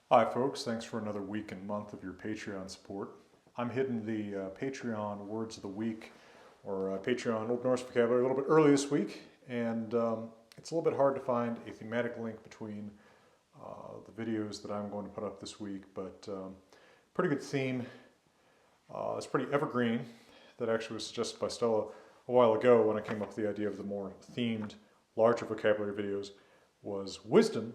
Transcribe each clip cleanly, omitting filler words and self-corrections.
Hi folks, thanks for another week and month of your Patreon support. I'm hitting the Patreon Words of the Week, or Patreon Old Norse vocabulary, a little bit early this week, and it's a little bit hard to find a thematic link between the videos that I'm going to put up this week, but pretty good theme. It's pretty evergreen. That actually was suggested by Stella a while ago when I came up with the idea of the more themed, larger vocabulary videos, was wisdom.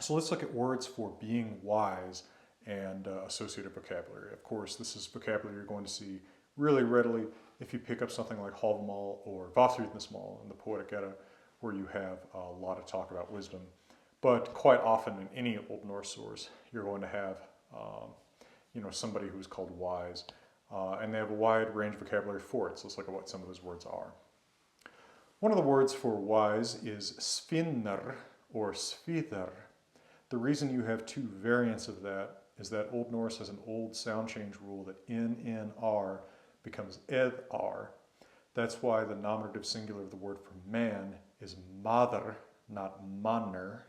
So let's look at words for being wise and associated vocabulary. Of course, this is vocabulary you're going to see really readily if you pick up something like Havamal or Vafthrudnismal in the Poetic Edda, where you have a lot of talk about wisdom. But quite often in any Old Norse source, you're going to have somebody who's called wise, and they have a wide range of vocabulary for it. So let's look at what some of those words are. One of the words for wise is svinner or svidr. The reason you have two variants of that is that Old Norse has an old sound change rule that n-n-r becomes ed-r. That's why the nominative singular of the word for man is madr, not manner,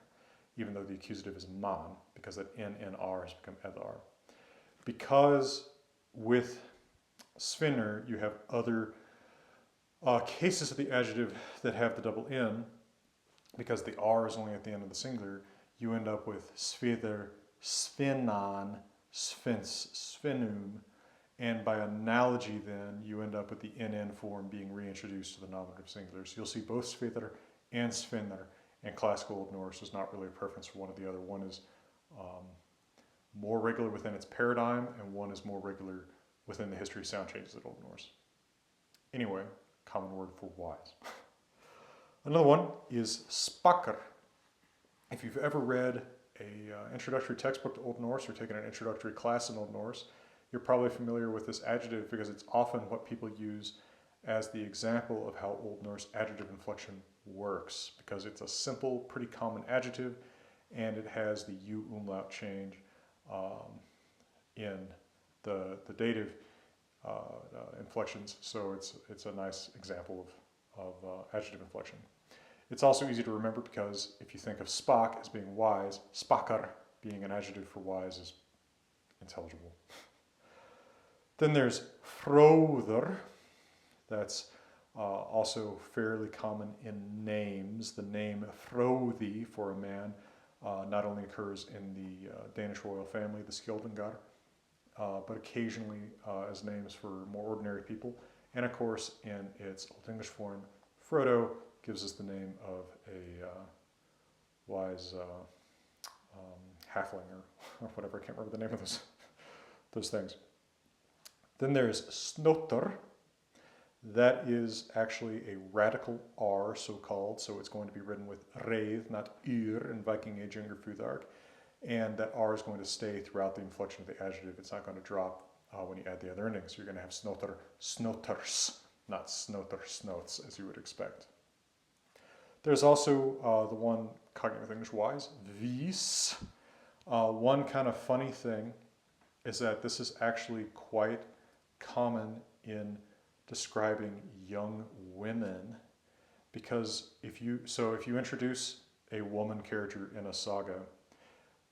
even though the accusative is man, because that n-n-r has become ed-r. Because with svinner you have other cases of the adjective that have the double n, because the r is only at the end of the singular, you end up with svidr, svinnan, sphinx, svinum, and by analogy then, you end up with the NN form being reintroduced to the nominative singular. So you'll see both svidr and svinner, and Classical Old Norse is not really a preference for one or the other. One is more regular within its paradigm, and one is more regular within the history of sound changes at Old Norse. Anyway, common word for wise. Another one is spakkr. If you've ever read an introductory textbook to Old Norse or taken an introductory class in Old Norse, you're probably familiar with this adjective because it's often what people use as the example of how Old Norse adjective inflection works, because it's a simple, pretty common adjective, and it has the U umlaut change in the dative inflections, so it's a nice example of adjective inflection. It's also easy to remember because if you think of Spock as being wise, spakkr being an adjective for wise is intelligible. Then there's fróðr. That's also fairly common in names. The name Fróði for a man not only occurs in the Danish royal family, the Skjöldungar, but occasionally as names for more ordinary people. And of course, in its Old English form, Frodo gives us the name of a wise halfling or whatever. I can't remember the name of those things. Then there's snotr. That is actually a radical R, so-called, so it's going to be written with reið, not yr in Viking Age Younger Futhark. And that R is going to stay throughout the inflection of the adjective. It's not going to drop when you add the other endings. So you're going to have snotr, snotrs, not snotr, snots, as you would expect. There's also the one cognate with English wise, vis. One kind of funny thing is that this is actually quite common in describing young women, because if you introduce a woman character in a saga,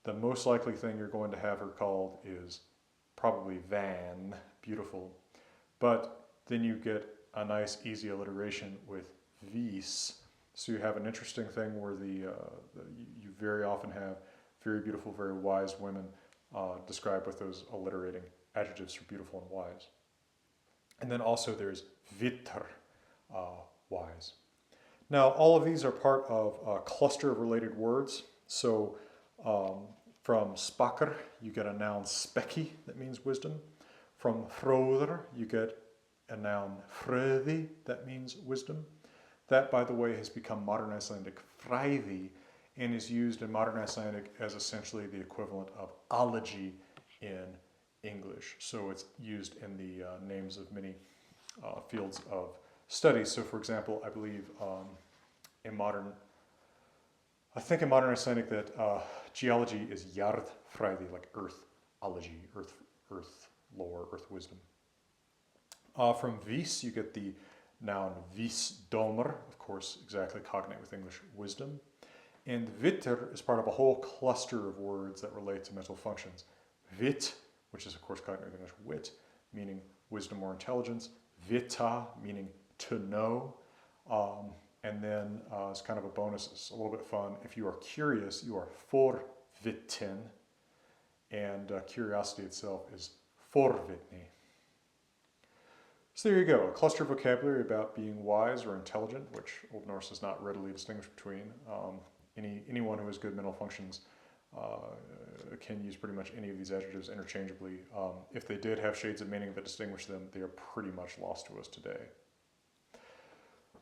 the most likely thing you're going to have her called is probably Van, beautiful, but then you get a nice easy alliteration with vis. So you have an interesting thing where you very often have very beautiful, very wise women described with those alliterating adjectives for beautiful and wise. And then also there's vitr, wise. Now all of these are part of a cluster of related words. So from spakkr you get a noun speki that means wisdom. From fróðr you get a noun fröði that means wisdom. That, by the way, has become modern Icelandic fræði and is used in modern Icelandic as essentially the equivalent of ology in English. So it's used in the names of many fields of study. So for example, I believe in modern Icelandic that geology is jarðfræði, like earthology, earth lore, earth wisdom. From vis you get the noun visdomr, of course exactly cognate with English wisdom. And Witter is part of a whole cluster of words that relate to mental functions. Wit, which is of course cognitive English wit, meaning wisdom or intelligence. Vita, meaning to know. And then as kind of a bonus, it's a little bit fun. If you are curious, you are forvitten. And curiosity itself is forvitni. So there you go, a cluster of vocabulary about being wise or intelligent, which Old Norse does not readily distinguish between. Anyone who has good mental functions can use pretty much any of these adjectives interchangeably. If they did have shades of meaning that distinguish them, they are pretty much lost to us today.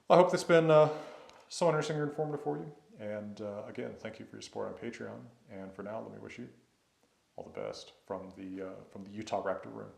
I hope this has been so interesting or informative for you. And again, thank you for your support on Patreon. And for now, let me wish you all the best from the Utah Raptor Room.